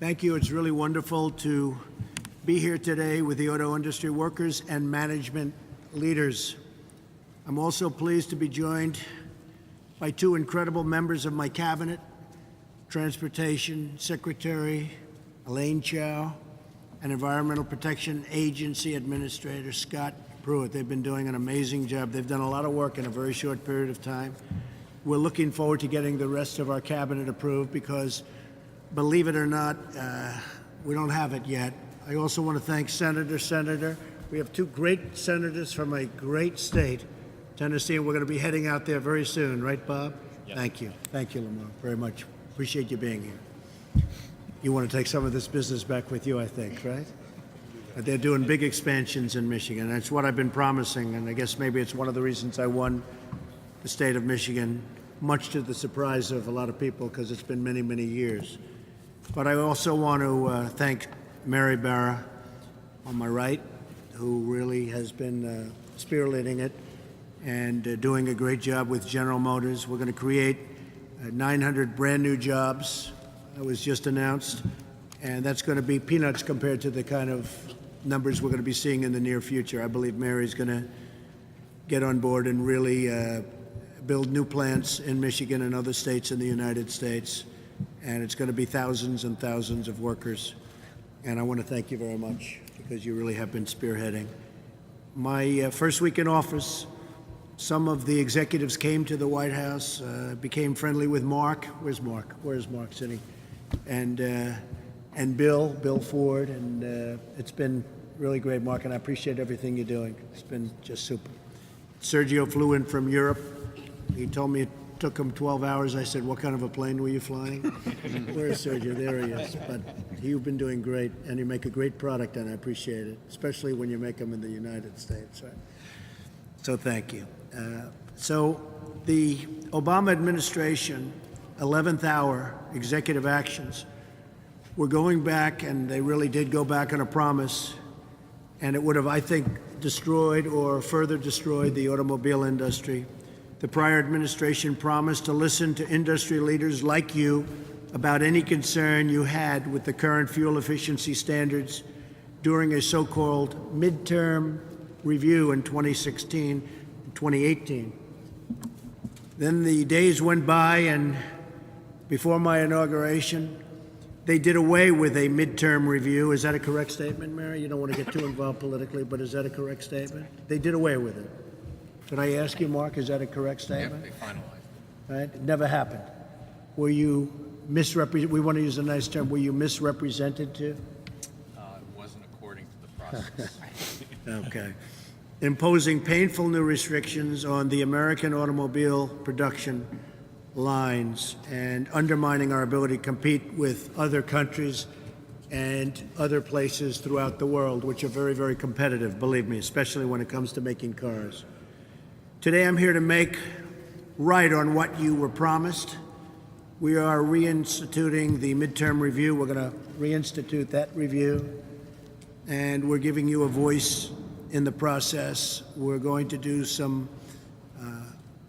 Thank you. It's really wonderful to be here today with the auto industry workers and management leaders. I'm also pleased to be joined by two incredible members of my cabinet, Transportation Secretary Elaine Chao and Environmental Protection Agency Administrator Scott Pruitt. They've been doing an amazing job. They've done a lot of work in a very short period of time. We're looking forward to getting the rest of our cabinet approved because, believe it or not, we don't have it yet. I also want to thank Senator. We have two great senators from a great state, Tennessee, and we're going to be heading out there very soon. Right, Bob? Yes. Thank you. Thank you, Lamar, very much. Appreciate you being here. You want to take some of this business back with you, I think, right? They're doing big expansions in Michigan. That's what I've been promising, and I guess maybe it's one of the reasons I won the state of Michigan, much to the surprise of a lot of people because it's been many, many years. But I also want to thank Mary Barra on my right, who really has been spearheading it and doing a great job with General Motors. We're going to create 900 brand new jobs that was just announced, and that's going to be peanuts compared to the kind of numbers we're going to be seeing in the near future. I believe Mary's going to get on board and really build new plants in Michigan and other states in the United States, and it's going to be thousands and thousands of workers. And I want to thank you very much because you really have been spearheading. My first week in office, some of the executives came to the White House, became friendly with Mark. Where's Mark? Where's Mark sitting? And Bill Ford, and it's been really great, Mark, and I appreciate everything you're doing. It's been just super. Sergio flew in from Europe. He told me it took him 12 hours. I said, what kind of a plane were you flying? Where's Sergio? There he is. But you've been doing great, and you make a great product, and I appreciate it, especially when you make them in the United States. Right? So thank you. So the Obama administration, 11th hour executive actions, we're going back, and they really did go back on a promise, and it would have, I think, destroyed or further destroyed the automobile industry. The prior administration promised to listen to industry leaders like you about any concern you had with the current fuel efficiency standards during a so-called midterm review in 2016 and 2018. Then the days went by, and before my inauguration, they did away with a midterm review. Is that a correct statement, Mary? You don't want to get too involved politically, but is that a correct statement? They did away with it. Could I ask you, Mark, is that a correct statement? Yep, they finalized. Right? It never happened. Were you misrepresented? We want to use a nice term. Were you misrepresented too? It wasn't according to the process. Okay. Imposing painful new restrictions on the American automobile production lines and undermining our ability to compete with other countries and other places throughout the world, which are very, very competitive, believe me, especially when it comes to making cars. Today, I'm here to make right on what you were promised. We are reinstituting the midterm review. We're going to reinstitute that review, and we're giving you a voice in the process. We're going to do some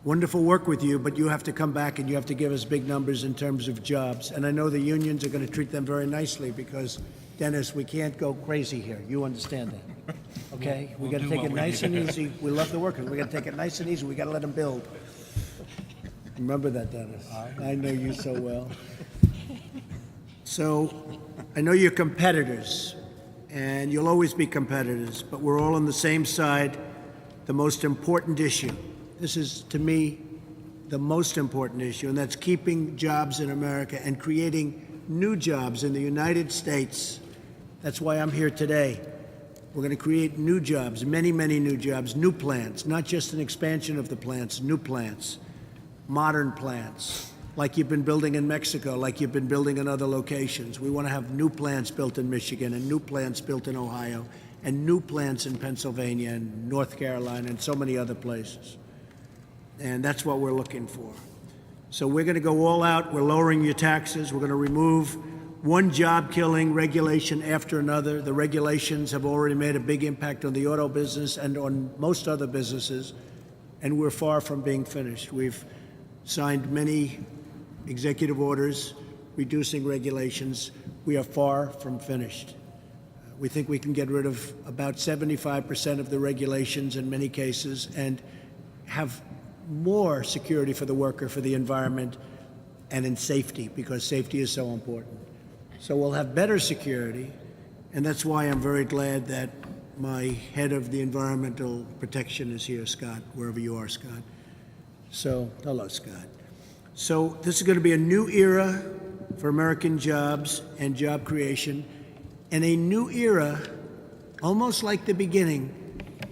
wonderful work with you, but you have to come back and you have to give us big numbers in terms of jobs. And I know the unions are going to treat them very nicely because, Dennis, we can't go crazy here. You understand that, okay? We got to take it nice and easy. We love the workers. We got to take it nice and easy. We got to let them build. Remember that, Dennis. I know you so well. So I know you're competitors, and you'll always be competitors, but we're all on the same side. The most important issue. This is, to me, the most important issue, and that's keeping jobs in America and creating new jobs in the United States. That's why I'm here today. We're going to create new jobs, many, many new jobs, new plants, not just an expansion of the plants, new plants, modern plants, like you've been building in Mexico, like you've been building in other locations. We want to have new plants built in Michigan and new plants built in Ohio and new plants in Pennsylvania and North Carolina and so many other places. And that's what we're looking for. So we're going to go all out. We're lowering your taxes. We're going to remove one job-killing regulation after another. The regulations have already made a big impact on the auto business and on most other businesses, and we're far from being finished. We've signed many executive orders reducing regulations. we are far from finished. We think we can get rid of about 75% of the regulations in many cases and have more security for the worker, for the environment, and in safety, because safety is so important. So we'll have better security, and that's why I'm very glad that my head of the environmental protection is here, Scott, wherever you are, Scott. So, hello, Scott. So this is going to be a new era for American jobs and job creation, and a new era, almost like the beginning,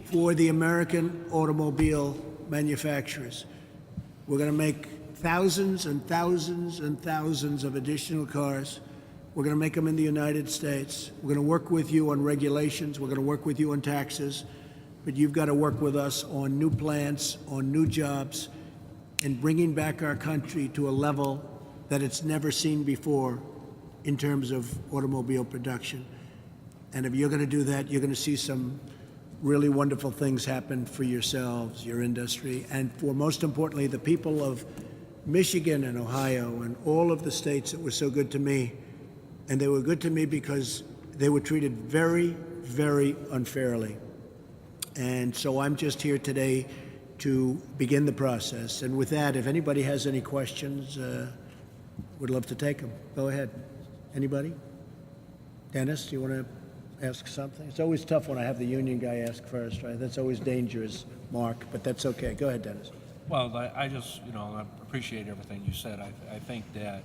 for the American automobile manufacturers. We're going to make thousands and thousands and thousands of additional cars. We're going to make them in the United States. We're going to work with you on regulations. We're going to work with you on taxes. But you've got to work with us on new plants, on new jobs, and bringing back our country to a level that it's never seen before in terms of automobile production. And if you're going to do that, you're going to see some really wonderful things happen for yourselves, your industry, and for, most importantly, the people of Michigan and Ohio and all of the states that were so good to me. And they were good to me because they were treated very, very unfairly. And so I'm just here today to begin the process. And with that, if anybody has any questions, would love to take them. Go ahead. Anybody? Dennis, do you want to ask something? It's always tough when I have the union guy ask first, right? That's always dangerous, Mark, but that's okay. Go ahead, Dennis. Well, I just, I appreciate everything you said. I think that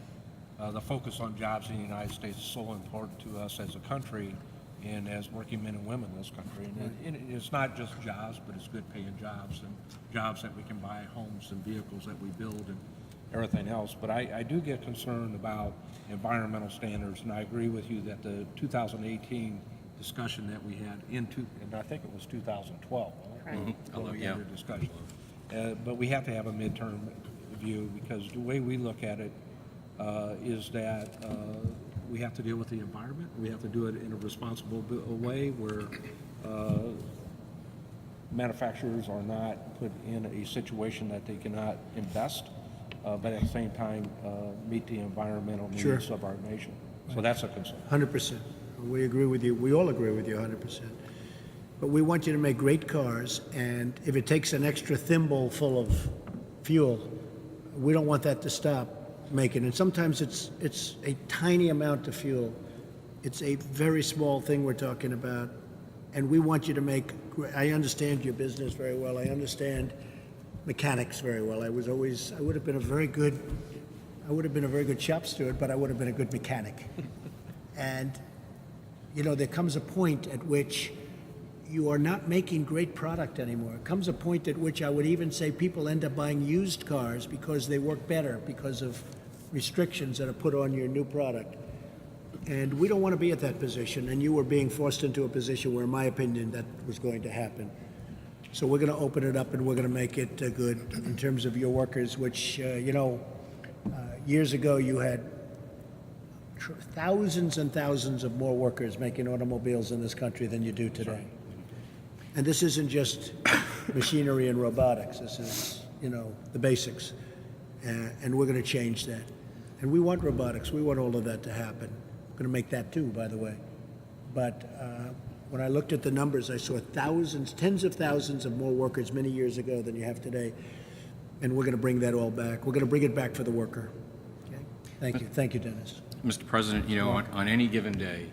the focus on jobs in the United States is so important to us as a country and as working men and women in this country. And it's not just jobs, but it's good paying jobs and jobs that we can buy homes and vehicles that we build and everything else. But I do get concerned about environmental standards, and I agree with you that the 2018 discussion that we had and I think it was 2012. Right. When we had a discussion. But we have to have a midterm view, because the way we look at it is that we have to deal with the environment. We have to do it in a responsible way where manufacturers are not put in a situation that they cannot invest, but at the same time meet the environmental needs Sure. of our nation. So that's a concern. 100%. We agree with you. We all agree with you 100%. But we want you to make great cars, and if it takes an extra thimble full of fuel, we don't want that to stop making. And sometimes it's a tiny amount of fuel. It's a very small thing we're talking about, and we want you to make. I understand your business very well. I understand mechanics very well. I would have been a very good shop steward, but I would have been a good mechanic. And there comes a point at which you are not making great product anymore. It comes a point at which I would even say people end up buying used cars because they work better because of restrictions that are put on your new product. And we don't want to be at that position, and you were being forced into a position where, in my opinion, that was going to happen. So we're going to open it up, and we're going to make it good in terms of your workers, which, years ago you had thousands and thousands of more workers making automobiles in this country than you do today. And this isn't just machinery and robotics. This is, the basics. And we're going to change that. And we want robotics. We want all of that to happen. We're going to make that too, by the way. But when I looked at the numbers, I saw thousands, tens of thousands of more workers many years ago than you have today. And we're going to bring that all back. We're going to bring it back for the worker. Okay? Thank you. Thank you, Dennis. Mr. President, on any given day,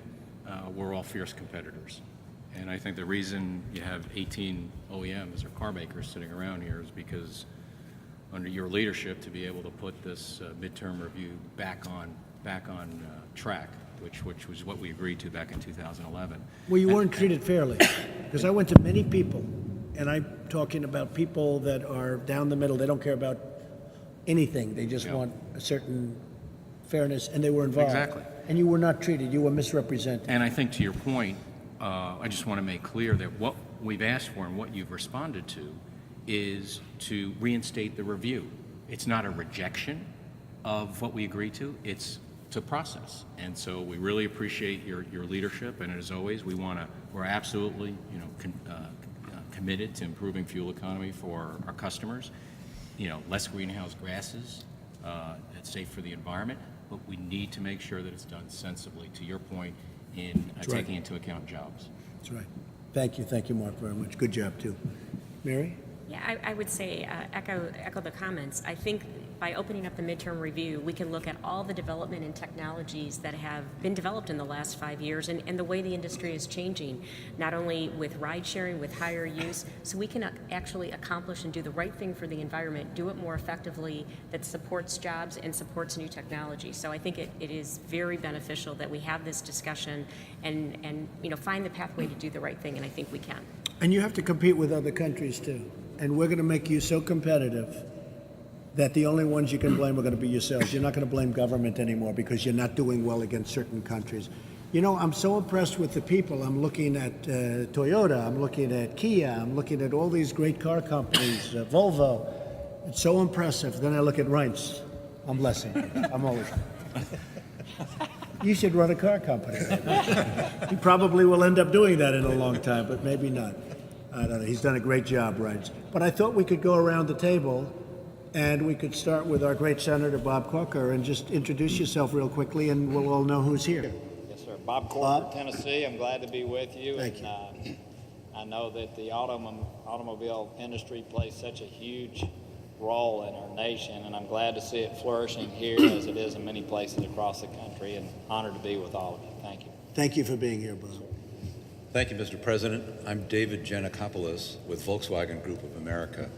we're all fierce competitors. And I think the reason you have 18 OEMs or car makers sitting around here is because under your leadership to be able to put this midterm review back on track, which was what we agreed to back in 2011. Well, you weren't treated fairly, because I went to many people, and I'm talking about people that are down the middle. They don't care about anything. They just want a certain fairness, and they were involved. Exactly. And you were not treated. You were misrepresented. And I think to your point, I just want to make clear that what we've asked for and what you've responded to is to reinstate the review. It's not a rejection of what we agreed to. It's to process. And so we really appreciate your leadership. And as always, we're absolutely committed to improving fuel economy for our customers. Less greenhouse gases. It's safe for the environment. but we need to make sure that it's done sensibly, to your point, in taking into account jobs. That's right. Thank you, Mark, very much. Good job, too. Mary? Yeah, I would say echo the comments. I think by opening up the midterm review, we can look at all the development and technologies that have been developed in the last 5 years and the way the industry is changing, not only with ride sharing, with higher use, so we can actually accomplish and do the right thing for the environment, do it more effectively, that supports jobs and supports new technology. So I think it is very beneficial that we have this discussion and find the pathway to do the right thing, and I think we can. And you have to compete with other countries, too. And we're going to make you so competitive that the only ones you can blame are going to be yourselves. You're not going to blame government anymore because you're not doing well against certain countries. You know, I'm so impressed with the people. I'm looking at Toyota, I'm looking at Kia, I'm looking at all these great car companies, Volvo. It's so impressive. Then I look at Reince. I'm blessing. I'm always. You should run a car company. He probably will end up doing that in a long time, but maybe not. I don't know. He's done a great job, Reince. But I thought we could go around the table and we could start with our great Senator Bob Corker and just introduce yourself real quickly and we'll all know who's here. Yes, sir. Bob Corker, Tennessee. I'm glad to be with you. Thank you. I know that the automobile industry plays such a huge role in our nation, and I'm glad to see it flourishing here as it is in many places across the country, and honored to be with all of you. Thank you. Thank you for being here, Bob. Thank you, Mr. President. I'm David Giannakopoulos with Volkswagen Group of America.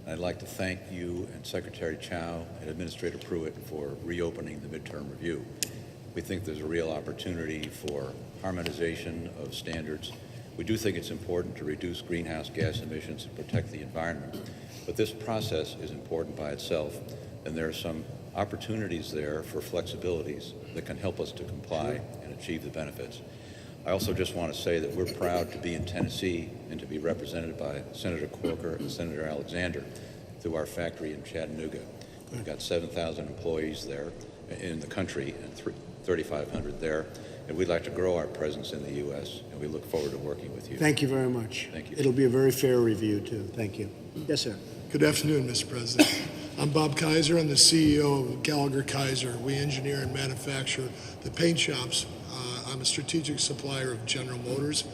I'd like to thank you and Secretary Chow and Administrator Pruitt for reopening the midterm review. We think there's a real opportunity for harmonization of standards. We do think it's important to reduce greenhouse gas emissions and protect the environment, but this process is important by itself, and there are some opportunities there for flexibilities that can help us to comply and achieve the benefits. I also just want to say that we're proud to be in Tennessee and to be represented by Senator Corker and Senator Alexander through our factory in Chattanooga. We've got 7,000 employees there in the country and 3,500 there, and we'd like to grow our presence in the U.S., and we look forward to working with you. Thank you very much. Thank you. It'll be a very fair review, too. Thank you. Yes, sir. Good afternoon, Mr. President. I'm Bob Kaiser. I'm the CEO of Gallagher Kaiser. We engineer and manufacture the paint shops. I'm a strategic supplier of General Motors.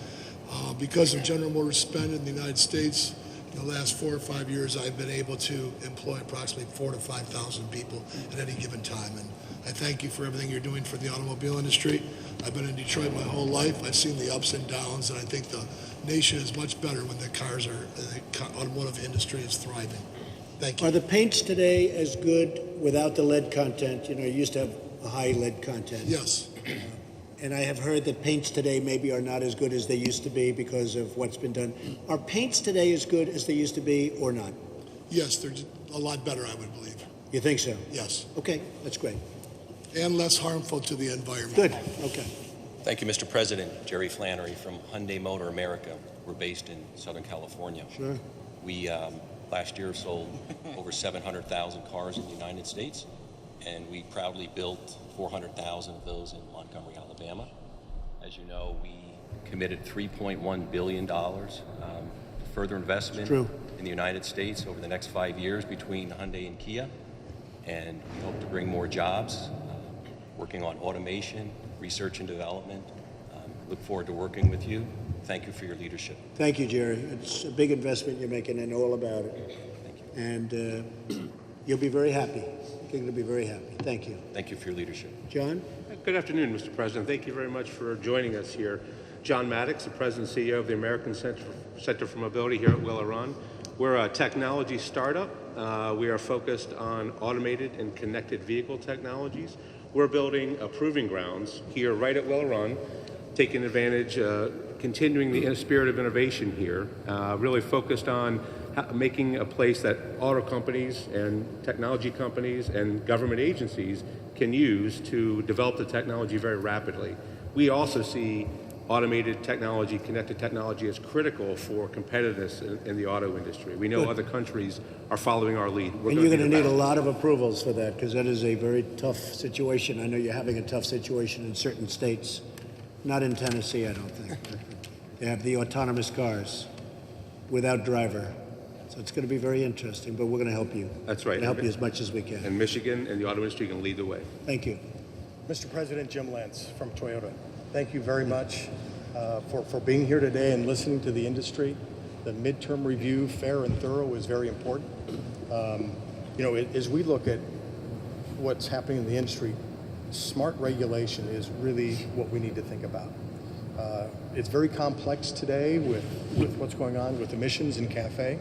Because of General Motors spend in the United States, in the last 4 or 5 years, I've been able to employ approximately 4,000 to 5,000 people at any given time. And I thank you for everything you're doing for the automobile industry. I've been in Detroit my whole life. I've seen the ups and downs, and I think the nation is much better when the automotive industry is thriving. Thank you. Are the paints today as good without the lead content? You know, you used to have a high lead content. Yes. And I have heard that paints today maybe are not as good as they used to be because of what's been done. Are paints today as good as they used to be or not? Yes, they're a lot better, I would believe. You think so? Yes. Okay, that's great. And less harmful to the environment. Good, okay. Thank you, Mr. President. Jerry Flannery from Hyundai Motor America. We're based in Southern California. Sure. We last year sold over 700,000 cars in the United States, and we proudly built 400,000 of those in Montgomery, Alabama. As you know, we committed $3.1 billion further investment in the United States over the next 5 years between Hyundai and Kia, and we hope to bring more jobs, working on automation, research and development. Look forward to working with you. Thank you for your leadership. Thank you, Jerry. It's a big investment you're making. I know all about it. Thank you. And you'll be very happy. You're going to be very happy. Thank you. Thank you for your leadership. John? Good afternoon, Mr. President. Thank you very much for joining us here. John Maddox, the President and CEO of the American Center for Mobility here at Will Run. We're a technology startup. We are focused on automated and connected vehicle technologies. We're building a proving grounds here right at Will Run, taking advantage, continuing the spirit of innovation here, really focused on making a place that auto companies and technology companies and government agencies can use to develop the technology very rapidly. We also see automated technology, connected technology as critical for competitiveness in the auto industry. We know other countries are following our lead. And you're going to need a lot of approvals for that because that is a very tough situation. I know you're having a tough situation in certain states. Not in Tennessee, I don't think. They have the autonomous cars without driver. So it's going to be very interesting, but we're going to help you. That's right. We're going to help you as much as we can. And Michigan and the auto industry can lead the way. Thank you. Mr. President, Jim Lentz from Toyota. Thank you very much for being here today and listening to the industry. The midterm review, fair and thorough, is very important. As we look at what's happening in the industry, smart regulation is really what we need to think about. It's very complex today with what's going on with emissions in CAFE.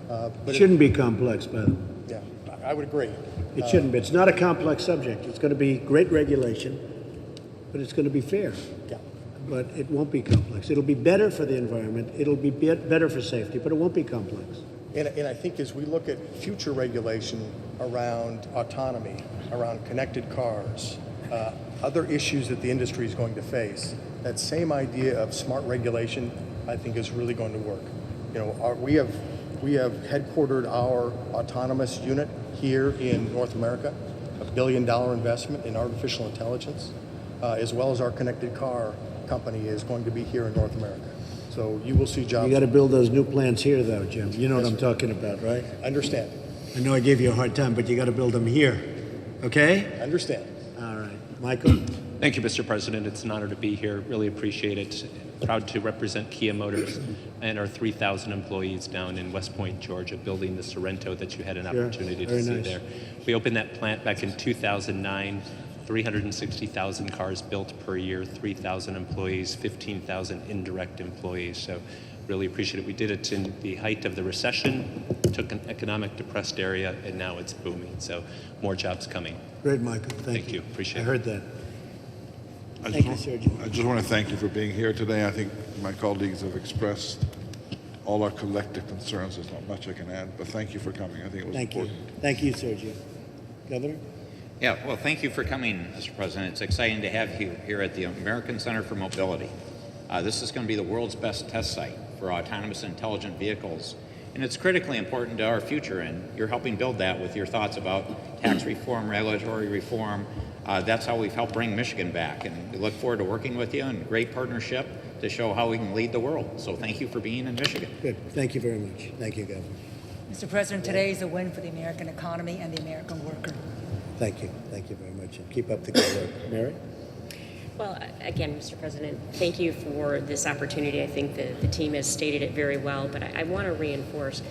But It shouldn't be complex, by the way. yeah, I would agree. It shouldn't be. It's not a complex subject. It's going to be great regulation, but it's going to be fair. Yeah. But it won't be complex. It'll be better for the environment. It'll be better for safety, but it won't be complex. And I think as we look at future regulation around autonomy, around connected cars, other issues that the industry is going to face, that same idea of smart regulation, I think, is really going to work. We have headquartered our autonomous unit here in North America, $1 billion investment in artificial intelligence, as well as our connected car company is going to be here in North America. So you will see jobs. You got to build those new plants here, though, Jim. You know what I'm talking about, right? Understand. I know I gave you a hard time, but you got to build them here. Okay? Understand. All right. Michael? Thank you, Mr. President. It's an honor to be here. Really appreciate it. Proud to represent Kia Motors and our 3,000 employees down in West Point, Georgia, building the Sorrento that you had an opportunity to see there. We opened that plant back in 2009. 360,000 cars built per year, 3,000 employees, 15,000 indirect employees. So really appreciate it. We did it in the height of the recession, took an economic depressed area, and now it's booming. So more jobs coming. Great, Michael. Thank you. Appreciate it. I heard that. I Thank you, Sergio. just want to thank you for being here today. I think my colleagues have expressed all our collective concerns. There's not much I can add, but thank you for coming. I think it was Thank you. important. Thank you, Sergio. Governor? Yeah, well, thank you for coming, Mr. President. It's exciting to have you here at the American Center for Mobility. This is going to be the world's best test site for autonomous intelligent vehicles, and it's critically important to our future, and you're helping build that with your thoughts about tax reform, regulatory reform. That's how we've helped bring Michigan back, and we look forward to working with you in great partnership to show how we can lead the world. So thank you for being in Michigan. Good. Thank you very much. Thank you, Governor. Mr. President, today is a win for the American economy and the American worker. Thank you. Thank you very much. And keep up the good work. Mary? Well, again, Mr. President, thank you for this opportunity. I think the team has stated it very well, but I want to reinforce,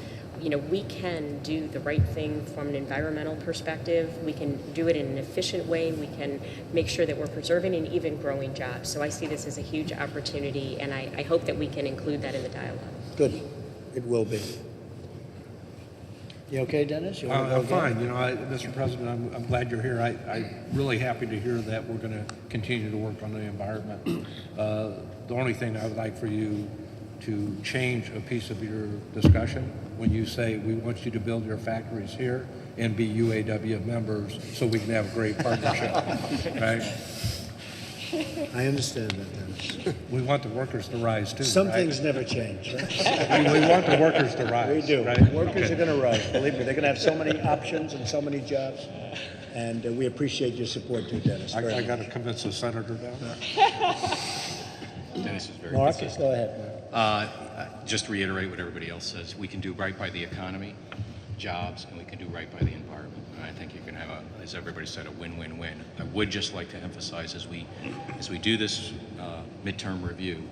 we can do the right thing from an environmental perspective. We can do it in an efficient way. We can make sure that we're preserving and even growing jobs. So I see this as a huge opportunity, and I hope that we can include that in the dialogue. Good. It will be. You okay, Dennis? You want to go I'm fine. again? Mr. President, I'm glad you're here. I'm really happy to hear that we're going to continue to work on the environment. The only thing I would like for you to change a piece of your discussion when you say we want you to build your factories here and be UAW members so we can have a great partnership, right? I understand that, Dennis. We want the workers to rise too. Some right? things never change, right? we want the workers to rise. We do. Right? Workers are going to rise. Believe me, they're going to have so many options and so many jobs. And we appreciate your support too, Dennis. I got to convince the senator down there. Dennis is very Marcus, consistent. go ahead. Just to reiterate what everybody else says, we can do right by the economy, jobs, and we can do right by the environment. And I think you can have, as everybody said, a win-win-win. I would just like to emphasize as we do this midterm review,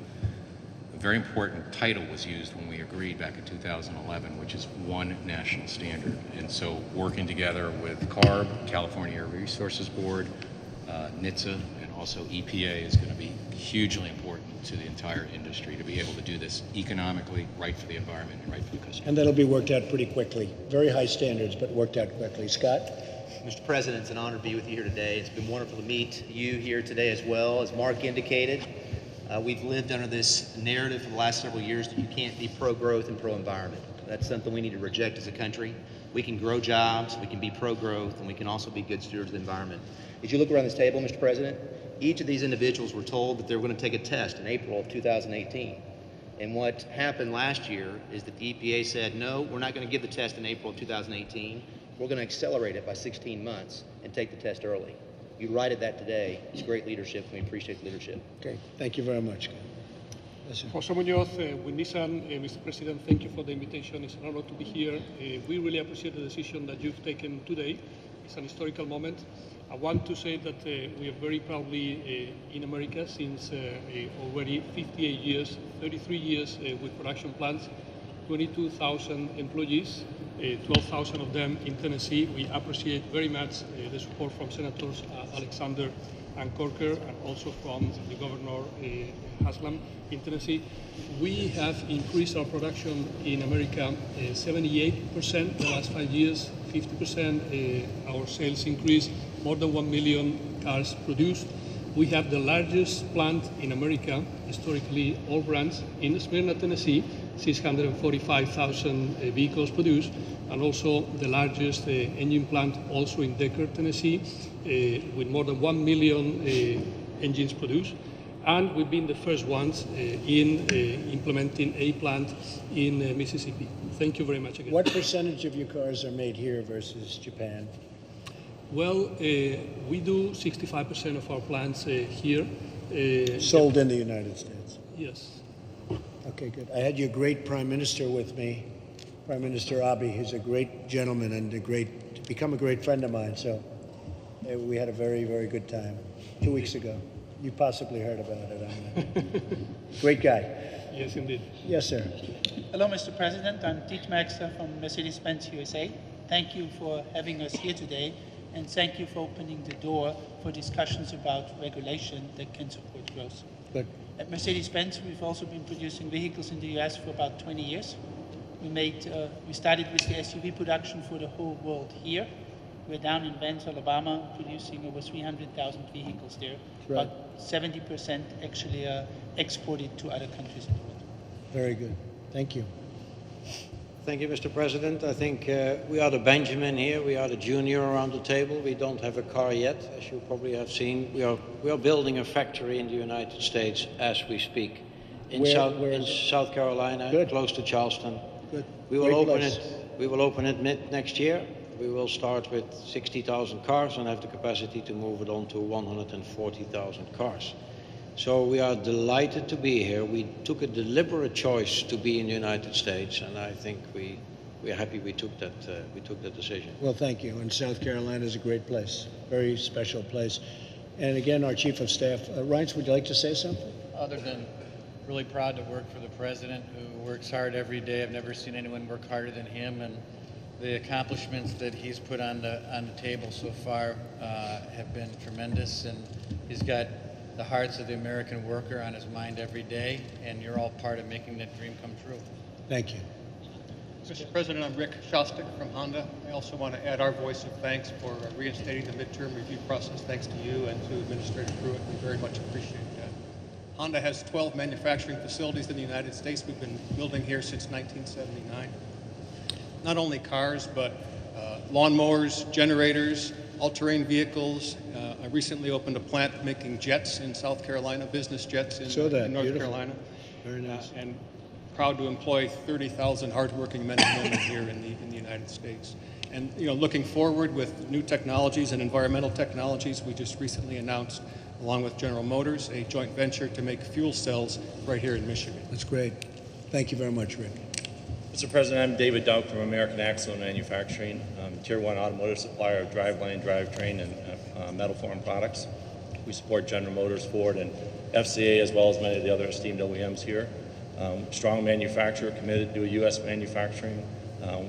a very important title was used when we agreed back in 2011, which is one national standard. And so working together with CARB, California Air Resources Board, NHTSA, and also EPA is going to be hugely important to the entire industry to be able to do this economically, right for the environment and right for the customer. And that'll be worked out pretty quickly. Very high standards, but worked out quickly. Scott? Mr. President, it's an honor to be with you here today. It's been wonderful to meet you here today as well. As Mark indicated, we've lived under this narrative for the last several years that you can't be pro-growth and pro-environment. That's something we need to reject as a country. We can grow jobs, we can be pro-growth, and we can also be good stewards of the environment. As you look around this table, Mr. President, each of these individuals were told that they were going to take a test in April of 2018. And what happened last year is that the EPA said, no, we're not going to give the test in April of 2018. We're going to accelerate it by 16 months and take the test early. You righted that today. It's great leadership, and we appreciate the leadership. Okay, thank you very much. José Muñoz, with Nissan, Mr. President, thank you for the invitation. It's an honor to be here. We really appreciate the decision that you've taken today. It's an historical moment. I want to say that we are very proudly in America since already 58 years, 33 years with production plants, 22,000 employees, 12,000 of them in Tennessee. We appreciate very much the support from Senators Alexander and Corker, and also from the Governor Haslam in Tennessee. We have increased our production in America 78% the last 5 years, 50% our sales increase, more than 1 million cars produced. We have the largest plant in America, historically all brands, in Smyrna, Tennessee, 645,000 vehicles produced, and also the largest engine plant also in Decatur, Tennessee, with more than 1 million engines produced. And we've been the first ones in implementing a plant in Mississippi. Thank you very much again. What percentage of your cars are made here versus Japan? Well, we do 65% of our plants here. Sold in the United States? Yes. Okay, good. I had your great Prime Minister with me, Prime Minister Abe. He's a great gentleman and become a great friend of mine. So we had a very, very good time 2 weeks ago. You possibly heard about it. Great guy. Yes, indeed. Yes, sir. Hello, Mr. President. I'm Dietmar Maxter from Mercedes-Benz USA. Thank you for having us here today, and thank you for opening the door for discussions about regulation that can support growth. Good. At Mercedes-Benz, we've also been producing vehicles in the US for about 20 years. We started with the SUV production for the whole world here. We're down in Vance, Alabama, producing over 300,000 vehicles there. Right. About 70% actually are exported to other countries in the world. Very good. Thank you. Thank you, Mr. President. I think we are the Benjamin here. We are the junior around the table. We don't have a car yet, as you probably have seen. We are building a factory in the United States as we speak, in South Carolina, Good. close to Charleston. Good. We will Great open place. it. We will open it mid next year. We will start with 60,000 cars and have the capacity to move it on to 140,000 cars. So we are delighted to be here. We took a deliberate choice to be in the United States, and I think we are happy we took that decision. Well, thank you. And South Carolina is a great place, very special place. And again, our Chief of Staff, Reince, would you like to say something? Other than really proud to work for the President, who works hard every day. I've never seen anyone work harder than him, and the accomplishments that he's put on the table so far have been tremendous, and he's got the hearts of the American worker on his mind every day, and you're all part of making that dream come true. Thank you. Mr. President, I'm Rick Shostak from Honda. I also want to add our voice of thanks for reinstating the midterm review process. Thanks to you and to Administrator Pruitt. We very much appreciate that. Honda has 12 manufacturing facilities in the United States. We've been building here since 1979. Not only cars, but lawnmowers, generators, all-terrain vehicles. I recently opened a plant making jets in South Carolina, business jets in North Beautiful. Carolina. Very nice. And proud to employ 30,000 hardworking men and women here in the United States. And looking forward with new technologies and environmental technologies, we just recently announced, along with General Motors, a joint venture to make fuel cells right here in Michigan. That's great. Thank you very much, Rick. Mr. President, I'm David Dowk from American Axle and Manufacturing, Tier 1 automotive supplier of driveline, drivetrain, and metal form products. We support General Motors, Ford, and FCA, as well as many of the other esteemed OEMs here. Strong manufacturer, committed to U.S. manufacturing.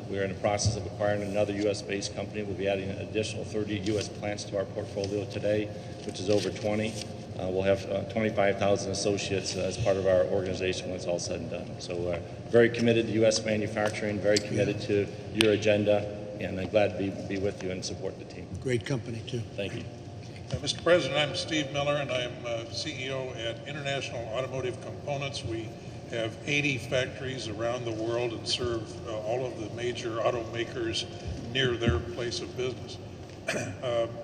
We're in the process of acquiring another U.S.-based company. We'll be adding an additional 30 U.S. plants to our portfolio today, which is over 20. We'll have 25,000 associates as part of our organization when it's all said and done. So very committed to U.S. manufacturing, very committed to your agenda, and I'm glad to be with you and support the team. Great company, too. Thank you. Mr. President, I'm Steve Miller, and I'm CEO at International Automotive Components. We have 80 factories around the world and serve all of the major automakers near their place of business.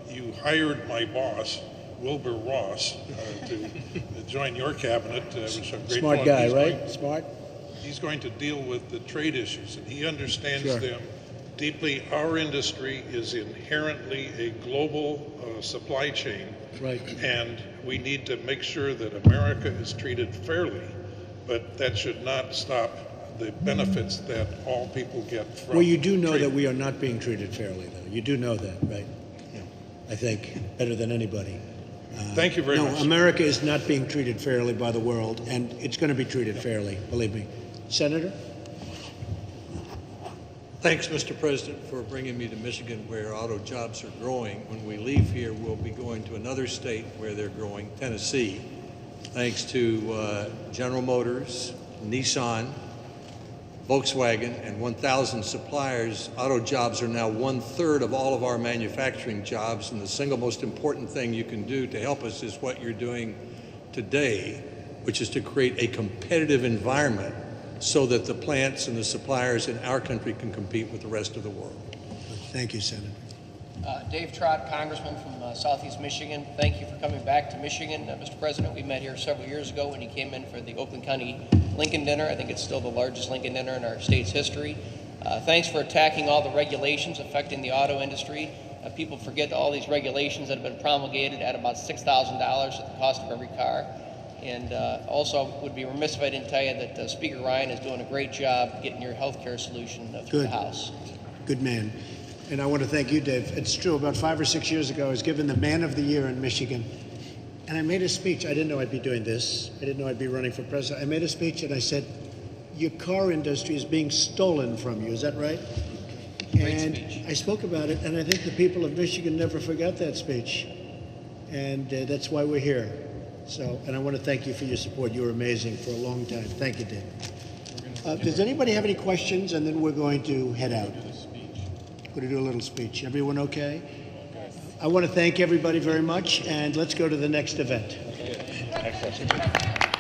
You hired my boss, Wilbur Ross, to join your cabinet, which I'm grateful. Smart guy, right? Smart. He's going to deal with the trade issues, and he understands Sure. them deeply. Our industry is inherently a global supply chain, Right. and we need to make sure that America is treated fairly, but that should not stop the benefits that all people get from Well, you do know trade. that we are not being treated fairly, though. You do know that, right? Yeah. I think, better than anybody. Thank you very no, much. America is not being treated fairly by the world, and it's going to be treated fairly, believe me. Senator? Thanks, Mr. President, for bringing me to Michigan, where auto jobs are growing. When we leave here, we'll be going to another state where they're growing, Tennessee. Thanks to General Motors, Nissan, Volkswagen, and 1,000 suppliers, auto jobs are now 1/3 of all of our manufacturing jobs, and the single most important thing you can do to help us is what you're doing today, which is to create a competitive environment so that the plants and the suppliers in our country can compete with the rest of the world. Thank you, Senator. Dave Trott, Congressman from Southeast Michigan. Thank you for coming back to Michigan. Mr. President, we met here several years ago when you came in for the Oakland County Lincoln Dinner. I think it's still the largest Lincoln Dinner in our state's history. Thanks for attacking all the regulations affecting the auto industry. People forget all these regulations that have been promulgated at about $6,000 at the cost of every car. And also would be remiss if I didn't tell you that Speaker Ryan is doing a great job getting your health care solution through the House. Good man. And I want to thank you, Dave. It's true, about 5 or 6 years ago, I was given the Man of the Year in Michigan. And I made a speech. I didn't know I'd be doing this. I didn't know I'd be running for president. I made a speech and I said, your car industry is being stolen from you. Is that right? Great and speech. I spoke about it, and I think the people of Michigan never forgot that speech. And that's why we're here. So, and I want to thank you for your support. You were amazing for a long time. Thank you, Dave. Does anybody have any questions? And then we're going to head out. We're going to do a little speech. Everyone okay? I want to thank everybody very much, and let's go to the next event. Excellent.